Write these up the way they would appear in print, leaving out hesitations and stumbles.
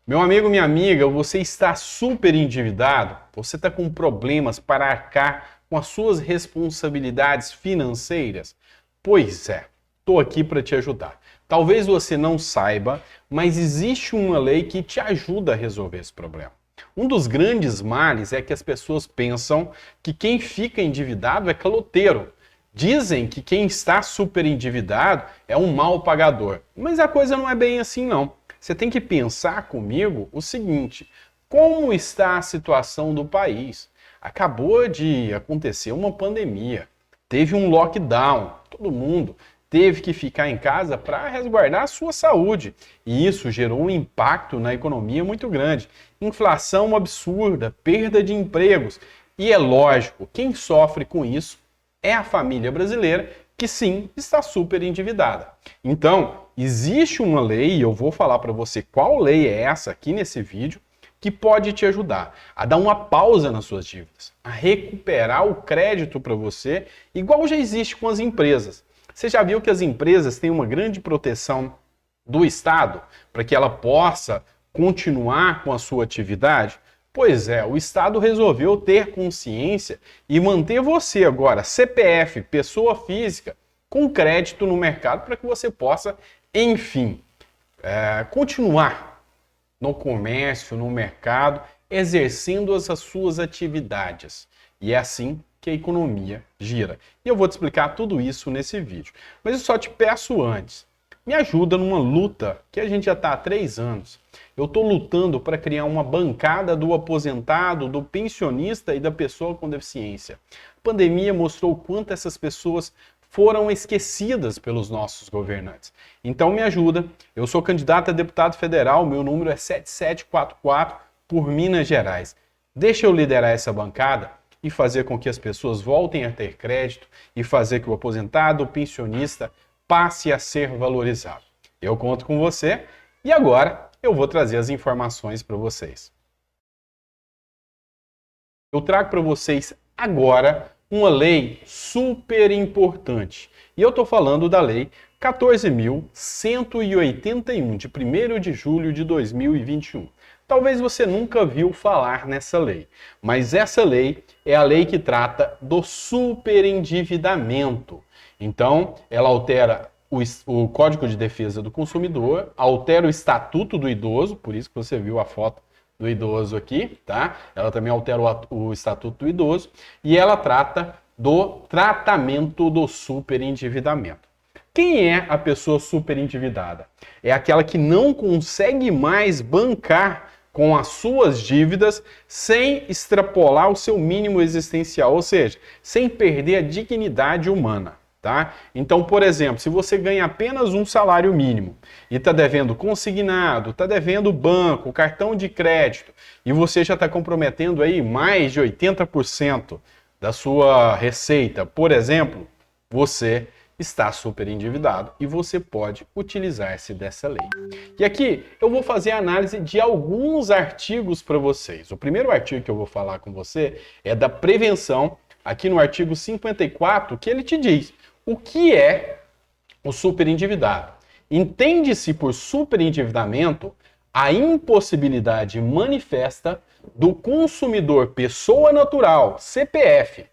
Meu amigo, minha amiga, você está super endividado? Você está com problemas para arcar com as suas responsabilidades financeiras? Pois é, estou aqui para te ajudar. Talvez você não saiba, mas existe uma lei que te ajuda a resolver esse problema. Um dos grandes males é que as pessoas pensam que quem fica endividado é caloteiro. Dizem que quem está super endividado é um mau pagador, mas a coisa não é bem assim não. Você tem que pensar comigo o seguinte: como está a situação do país? Acabou de acontecer uma pandemia, teve um lockdown, todo mundo teve que ficar em casa para resguardar a sua saúde. E isso gerou um impacto na economia muito grande. Inflação absurda, perda de empregos. E é lógico, quem sofre com isso é a família brasileira, que sim, está super endividada. Então, existe uma lei, e eu vou falar para você qual lei é essa aqui nesse vídeo, que pode te ajudar a dar uma pausa nas suas dívidas, a recuperar o crédito para você, igual já existe com as empresas. Você já viu que as empresas têm uma grande proteção do Estado para que ela possa continuar com a sua atividade? Pois é, o Estado resolveu ter consciência e manter você agora, CPF, pessoa física, com crédito no mercado para que você possa, enfim, continuar no comércio, no mercado, exercendo as suas atividades. E é assim que a economia gira. E eu vou te explicar tudo isso nesse vídeo. Mas eu só te peço antes, me ajuda numa luta que a gente já está há 3 anos. Eu estou lutando para criar uma bancada do aposentado, do pensionista e da pessoa com deficiência. A pandemia mostrou o quanto essas pessoas foram esquecidas pelos nossos governantes. Então me ajuda. Eu sou candidato a deputado federal, meu número é 7744 por Minas Gerais. Deixa eu liderar essa bancada e fazer com que as pessoas voltem a ter crédito e fazer que o aposentado, o pensionista, passe a ser valorizado. Eu conto com você e agora eu vou trazer as informações para vocês. Eu trago para vocês agora uma lei super importante. E eu estou falando da Lei 14.181, de 1º de julho de 2021. Talvez você nunca viu falar nessa lei, mas essa lei é a lei que trata do superendividamento. Então, ela altera o Código de Defesa do Consumidor, altera o Estatuto do Idoso, por isso que você viu a foto do idoso aqui, tá? Ela também altera o Estatuto do Idoso e ela trata do tratamento do superendividamento. Quem é a pessoa superendividada? É aquela que não consegue mais bancar com as suas dívidas sem extrapolar o seu mínimo existencial, ou seja, sem perder a dignidade humana, tá? Então, por exemplo, se você ganha apenas um salário mínimo e está devendo consignado, está devendo banco, cartão de crédito, e você já está comprometendo aí mais de 80% da sua receita, por exemplo, você está super endividado e você pode utilizar-se dessa lei. E aqui eu vou fazer a análise de alguns artigos para vocês. O primeiro artigo que eu vou falar com você é da prevenção, aqui no artigo 54, que ele te diz o que é o superendividado. Entende-se por superendividamento a impossibilidade manifesta do consumidor, pessoa natural, CPF,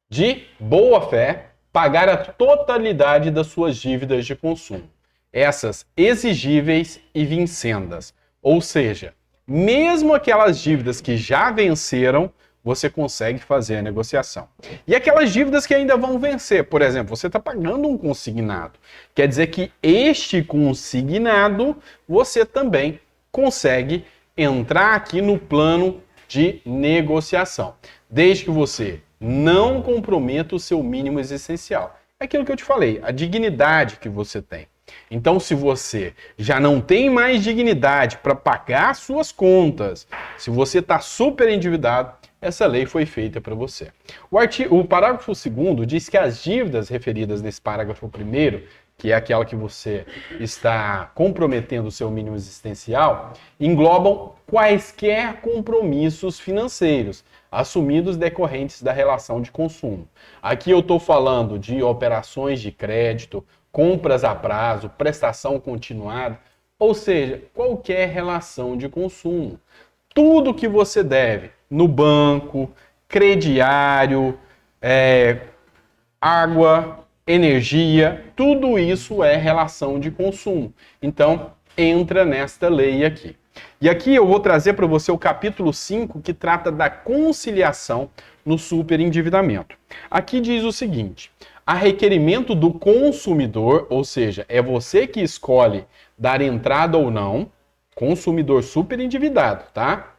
de boa fé, pagar a totalidade das suas dívidas de consumo, essas exigíveis e vincendas. Ou seja, mesmo aquelas dívidas que já venceram, você consegue fazer a negociação. E aquelas dívidas que ainda vão vencer, por exemplo, você está pagando um consignado. Quer dizer que este consignado, você também consegue entrar aqui no plano de negociação, desde que você não comprometa o seu mínimo existencial. É aquilo que eu te falei, a dignidade que você tem. Então, se você já não tem mais dignidade para pagar suas contas, se você está super endividado, essa lei foi feita para você. O parágrafo 2º diz que as dívidas referidas nesse parágrafo 1º, que é aquela que você está comprometendo o seu mínimo existencial, englobam quaisquer compromissos financeiros assumidos decorrentes da relação de consumo. Aqui eu estou falando de operações de crédito, compras a prazo, prestação continuada, ou seja, qualquer relação de consumo. Tudo que você deve no banco, crediário, água, energia, tudo isso é relação de consumo. Então, entra nesta lei aqui. E aqui eu vou trazer para você o capítulo 5, que trata da conciliação no superendividamento. Aqui diz o seguinte: a requerimento do consumidor, ou seja, é você que escolhe dar entrada ou não, consumidor superendividado, tá?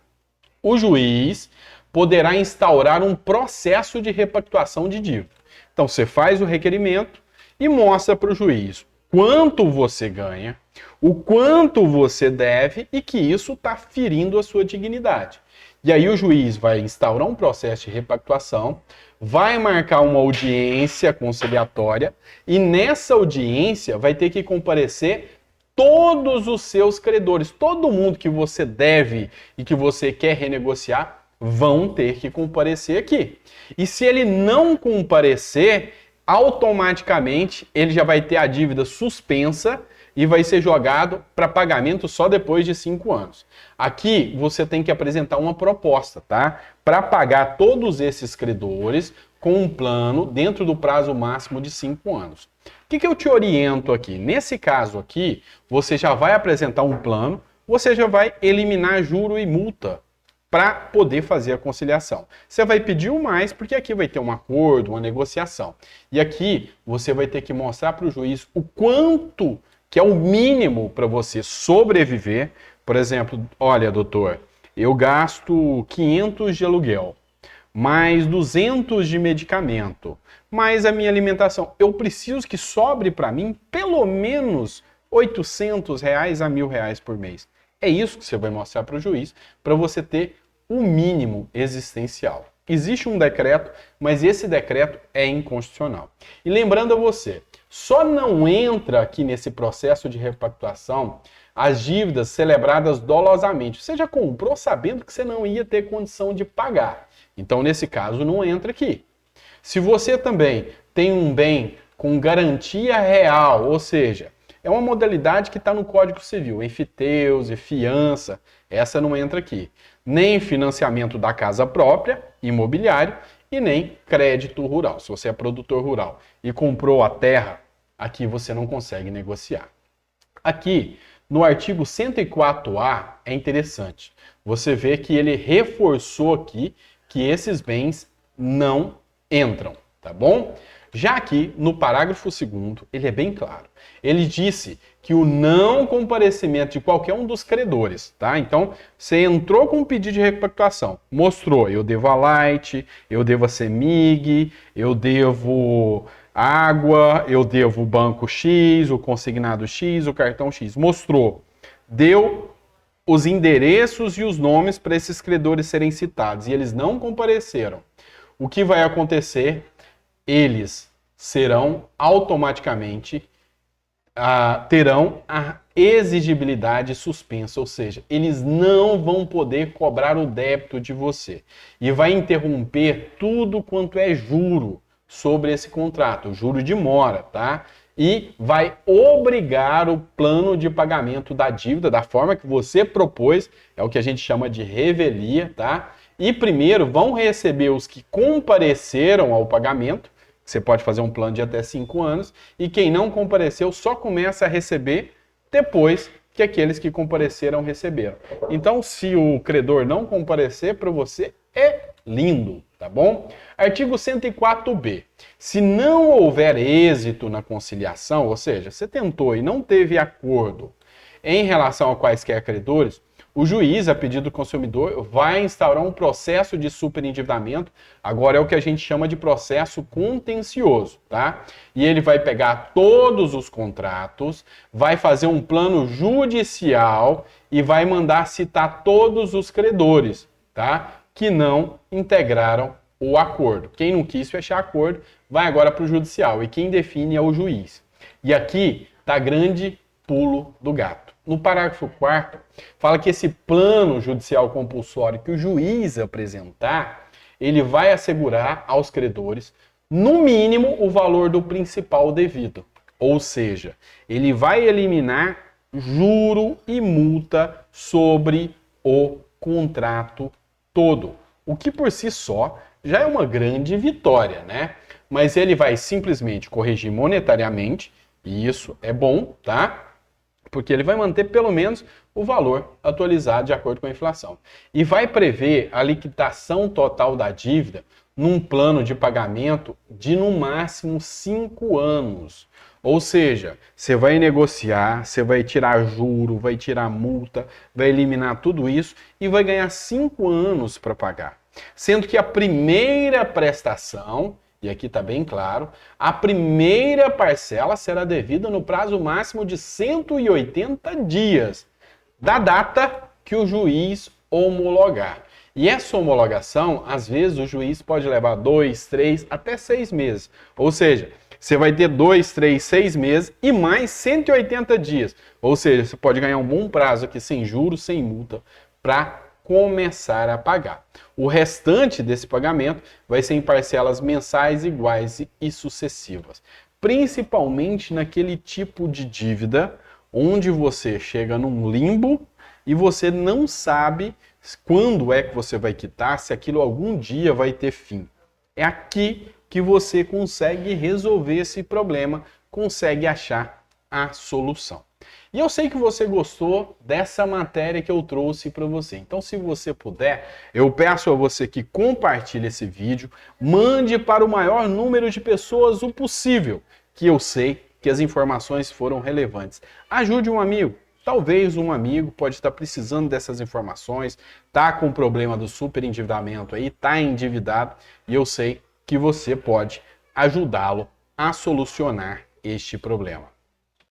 O juiz poderá instaurar um processo de repactuação de dívida. Então, você faz o requerimento e mostra para o juiz quanto você ganha, o quanto você deve e que isso está ferindo a sua dignidade. E aí o juiz vai instaurar um processo de repactuação, vai marcar uma audiência conciliatória e nessa audiência vai ter que comparecer todos os seus credores. Todo mundo que você deve e que você quer renegociar vão ter que comparecer aqui. E se ele não comparecer, automaticamente ele já vai ter a dívida suspensa e vai ser jogado para pagamento só depois de 5 anos. Aqui você tem que apresentar uma proposta, tá? Para pagar todos esses credores com um plano dentro do prazo máximo de 5 anos. O que eu te oriento aqui? Nesse caso aqui, você já vai apresentar um plano, você já vai eliminar juro e multa para poder fazer a conciliação. Você vai pedir o mais, porque aqui vai ter um acordo, uma negociação. E aqui você vai ter que mostrar para o juiz o quanto que é o mínimo para você sobreviver. Por exemplo, olha, doutor, eu gasto 500 de aluguel, mais 200 de medicamento, mais a minha alimentação. Eu preciso que sobre para mim pelo menos R$800 a R$1.000 por mês. É isso que você vai mostrar para o juiz, para você ter o mínimo existencial. Existe um decreto, mas esse decreto é inconstitucional. E lembrando a você, só não entra aqui nesse processo de repactuação as dívidas celebradas dolosamente. Você já comprou sabendo que você não ia ter condição de pagar. Então, nesse caso, não entra aqui. Se você também tem um bem com garantia real, ou seja, é uma modalidade que está no Código Civil, enfiteuse, fiança, essa não entra aqui. Nem financiamento da casa própria, imobiliário, e nem crédito rural. Se você é produtor rural e comprou a terra, aqui você não consegue negociar. Aqui, no artigo 104A, é interessante. Você vê que ele reforçou aqui que esses bens não entram, tá bom? Já aqui, no parágrafo 2º, ele é bem claro. Ele disse que o não comparecimento de qualquer um dos credores, tá? Então, você entrou com um pedido de repactuação, mostrou, eu devo a Light, eu devo a CEMIG, eu devo água, eu devo o banco X, o consignado X, o cartão X, mostrou, deu os endereços e os nomes para esses credores serem citados e eles não compareceram. O que vai acontecer? Eles serão automaticamente, terão a exigibilidade suspensa, ou seja, eles não vão poder cobrar o débito de você. E vai interromper tudo quanto é juro sobre esse contrato, juro de mora, tá? E vai obrigar o plano de pagamento da dívida da forma que você propôs, é o que a gente chama de revelia, tá? E primeiro vão receber os que compareceram ao pagamento. Você pode fazer um plano de até 5 anos, e quem não compareceu só começa a receber depois que aqueles que compareceram receberam. Então, se o credor não comparecer, para você é lindo, tá bom? Artigo 104b. Se não houver êxito na conciliação, ou seja, você tentou e não teve acordo em relação a quaisquer credores, o juiz, a pedido do consumidor, vai instaurar um processo de superendividamento. Agora é o que a gente chama de processo contencioso, tá? E ele vai pegar todos os contratos, vai fazer um plano judicial e vai mandar citar todos os credores, tá? Que não integraram o acordo. Quem não quis fechar acordo vai agora para o judicial e quem define é o juiz. E aqui está grande pulo do gato. No parágrafo 4º, fala que esse plano judicial compulsório que o juiz apresentar, ele vai assegurar aos credores, no mínimo, o valor do principal devido. Ou seja, ele vai eliminar juro e multa sobre o contrato todo. O que por si só já é uma grande vitória, né? Mas ele vai simplesmente corrigir monetariamente, e isso é bom, tá? Porque ele vai manter pelo menos o valor atualizado de acordo com a inflação. E vai prever a liquidação total da dívida num plano de pagamento de no máximo 5 anos. Ou seja, você vai negociar, você vai tirar juro, vai tirar multa, vai eliminar tudo isso e vai ganhar 5 anos para pagar. Sendo que a primeira prestação, e aqui está bem claro, a primeira parcela será devida no prazo máximo de 180 dias, da data que o juiz homologar. E essa homologação, às vezes, o juiz pode levar 2, 3, até 6 meses. Ou seja, você vai ter 2, 3, 6 meses e mais 180 dias. Ou seja, você pode ganhar um bom prazo aqui, sem juros, sem multa, para começar a pagar. O restante desse pagamento vai ser em parcelas mensais iguais e sucessivas. Principalmente naquele tipo de dívida onde você chega num limbo e você não sabe quando é que você vai quitar, se aquilo algum dia vai ter fim. É aqui que você consegue resolver esse problema, consegue achar a solução. E eu sei que você gostou dessa matéria que eu trouxe para você. Então, se você puder, eu peço a você que compartilhe esse vídeo, mande para o maior número de pessoas o possível, que eu sei que as informações foram relevantes. Ajude um amigo. Talvez um amigo pode estar precisando dessas informações, tá com o problema do superendividamento aí, tá endividado, e eu sei que você pode ajudá-lo a solucionar este problema.